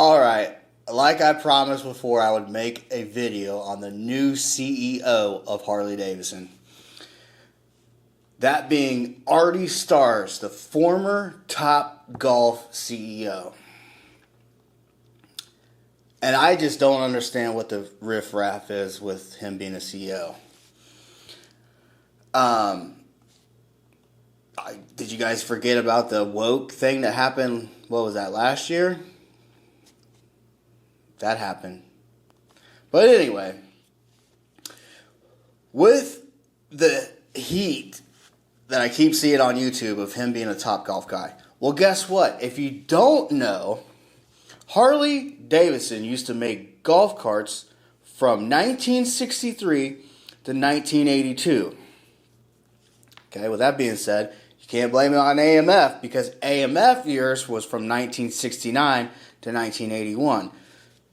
Alright, like I promised before, I would make a video on the new CEO of Harley Davidson. That being Artie Starrs, the former Top Golf CEO. And I just don't understand what the riffraff is with him being a CEO. Did you guys forget about the woke thing that happened, what was that, last year? That happened. But anyway, with the heat that I keep seeing on YouTube of him being a top golf guy, well, guess what? If you don't know, Harley Davidson used to make golf carts from 1963 to 1982. Okay, with that being said, you can't blame it on AMF because AMF years was from 1969 to 1981.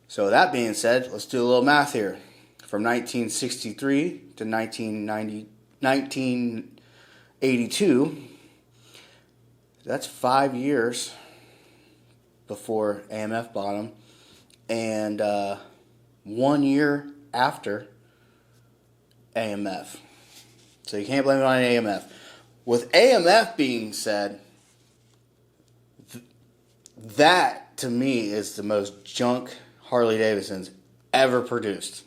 So that being said, let's do a little math here. From 1963 to 1982, that's 5 years before AMF bought them, and 1 year after AMF. So you can't blame it on AMF. With AMF being said, that to me is the most junk Harley Davidson's ever produced.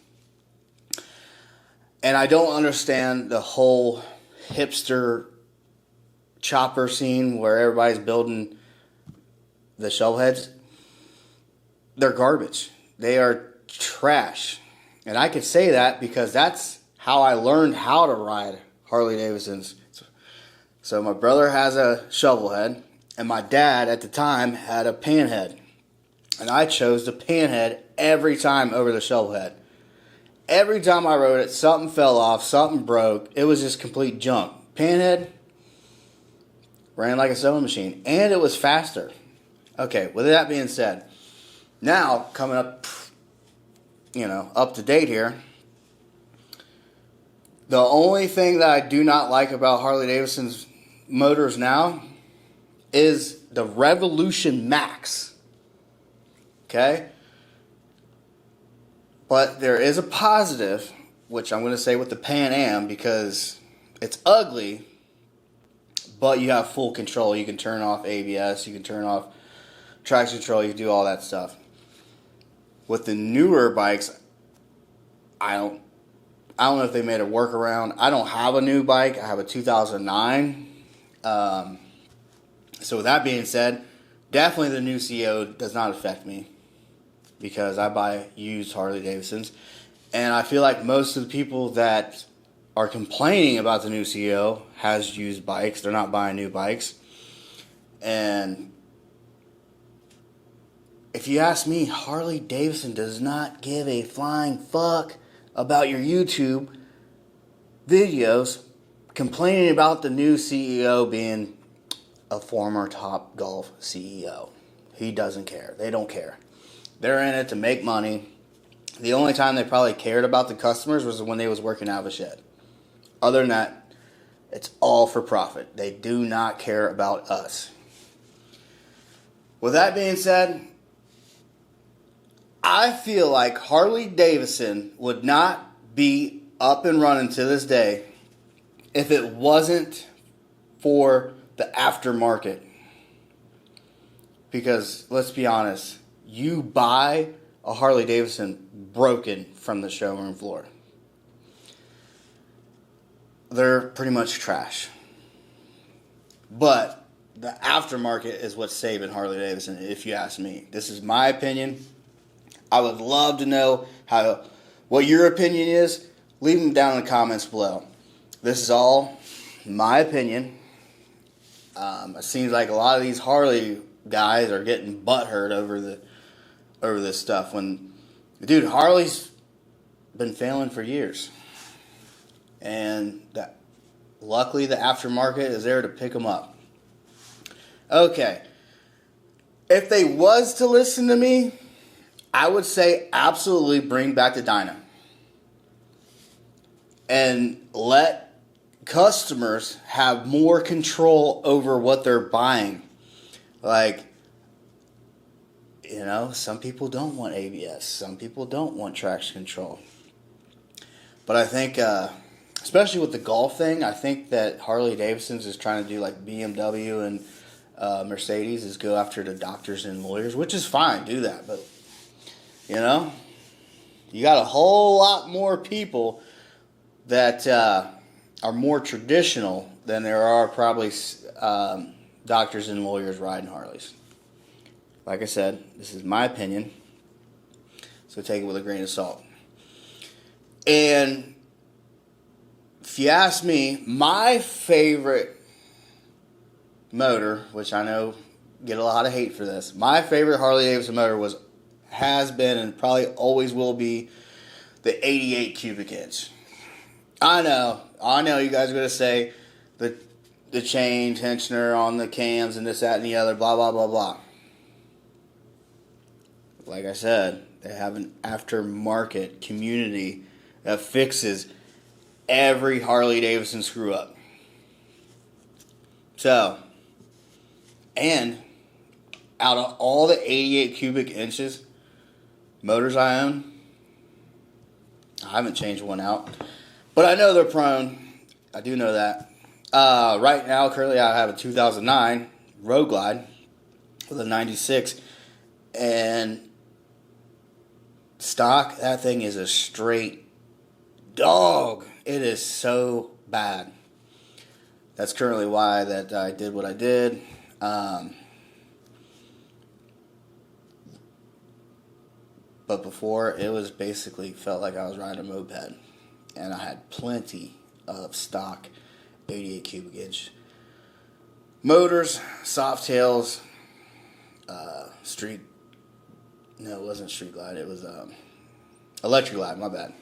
And I don't understand the whole hipster chopper scene where everybody's building the shovel heads. They're garbage. They are trash. And I can say that because that's how I learned how to ride Harley Davidsons. So my brother has a shovel head, and my dad at the time had a panhead. And I chose the panhead every time over the shovel head. Every time I rode it, something fell off, something broke. It was just complete junk. Panhead ran like a sewing machine, and it was faster. Okay, with that being said, now coming up, up to date here, the only thing that I do not like about Harley Davidson's motors now is the Revolution Max. Okay? But there is a positive, which I'm going to say with the Pan Am, because it's ugly, but you have full control. You can turn off ABS, you can turn off traction control, you can do all that stuff. With the newer bikes, I don't know if they made a workaround. I don't have a new bike. I have a 2009. So with that being said, definitely the new CEO does not affect me because I buy used Harley Davidsons. And I feel like most of the people that are complaining about the new CEO has used bikes. They're not buying new bikes. And if you ask me, Harley Davidson does not give a flying fuck about your YouTube videos complaining about the new CEO being a former Top Golf CEO. He doesn't care. They don't care. They're in it to make money. The only time they probably cared about the customers was when they was working out of a shed. Other than that, it's all for profit. They do not care about us. With that being said, I feel like Harley Davidson would not be up and running to this day if it wasn't for the aftermarket. Because, let's be honest, you buy a Harley Davidson broken from the showroom floor. They're pretty much trash. But the aftermarket is what's saving Harley Davidson, if you ask me. This is my opinion. I would love to know what your opinion is. Leave them down in the comments below. This is all my opinion. It seems like a lot of these Harley guys are getting butthurt over this stuff. When, dude, Harley's been failing for years, and luckily the aftermarket is there to pick them up. Okay, if they was to listen to me, I would say absolutely bring back the Dyna. And let customers have more control over what they're buying. Like, You know, some people don't want ABS. Some people don't want traction control. But I think, especially with the golf thing, I think that Harley Davidson's is trying to do like BMW and Mercedes is go after the doctors and lawyers, which is fine, do that. But, you know, you got a whole lot more people that are more traditional than there are probably doctors and lawyers riding Harleys. Like I said, this is my opinion, so take it with a grain of salt. And if you ask me, my favorite motor, which I know get a lot of hate for this, my favorite Harley Davidson motor has been and probably always will be the 88 cubic inch. I know you guys are going to say the chain tensioner on the cams and this, that, and the other, blah, blah, blah, blah. Like I said, they have an aftermarket community that fixes every Harley Davidson screw up. So, and out of all the 88 cubic inches motors I own, I haven't changed one out. But I know they're prone. I do know that. Right now, currently I have a 2009 Road Glide with a 96. And stock, that thing is a straight dog. It is so bad. That's currently why that I did what I did. But before, it was basically felt like I was riding a moped. And I had plenty of stock 88 cubic inch motors, soft tails, no, it wasn't street glide, it was electric glide, my bad.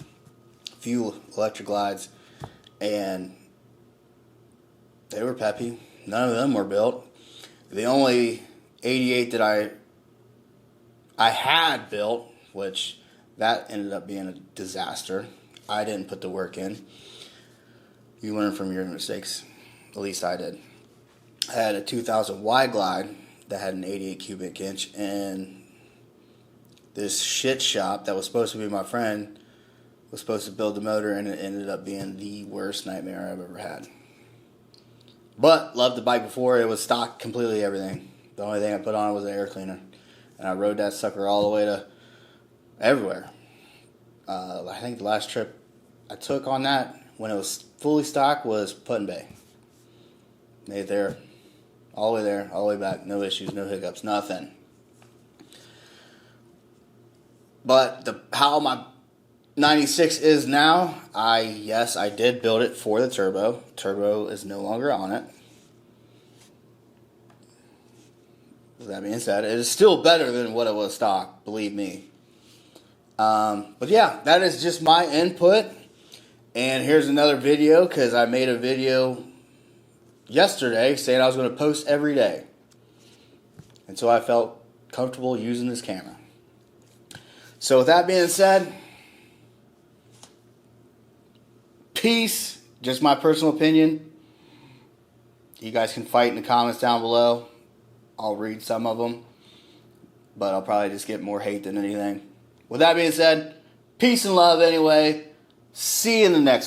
A few electric glides, and they were peppy. None of them were built. The only 88 that I had built, which that ended up being a disaster. I didn't put the work in. You learn from your mistakes. At least I did. I had a 2000 wide glide that had an 88 cubic inch, and this shit shop that was supposed to be my friend was supposed to build the motor, and it ended up being the worst nightmare I've ever had. But loved the bike before. It was stock, completely everything. The only thing I put on it was an air cleaner, and I rode that sucker all the way to everywhere. I think the last trip I took on that when it was fully stock was Put in Bay. Made it there, all the way back. No issues, no hiccups, nothing. But how my 96 is now, yes, I did build it for the turbo. Turbo is no longer on it. With that being said, it is still better than what it was stock, believe me. But yeah, that is just my input. And here's another video, because I made a video yesterday saying I was going to post every day. And so I felt comfortable using this camera. So with that being said, peace. Just my personal opinion. You guys can fight in the comments down below. I'll read some of them, but I'll probably just get more hate than anything. With that being said, peace and love anyway. See you in the next one.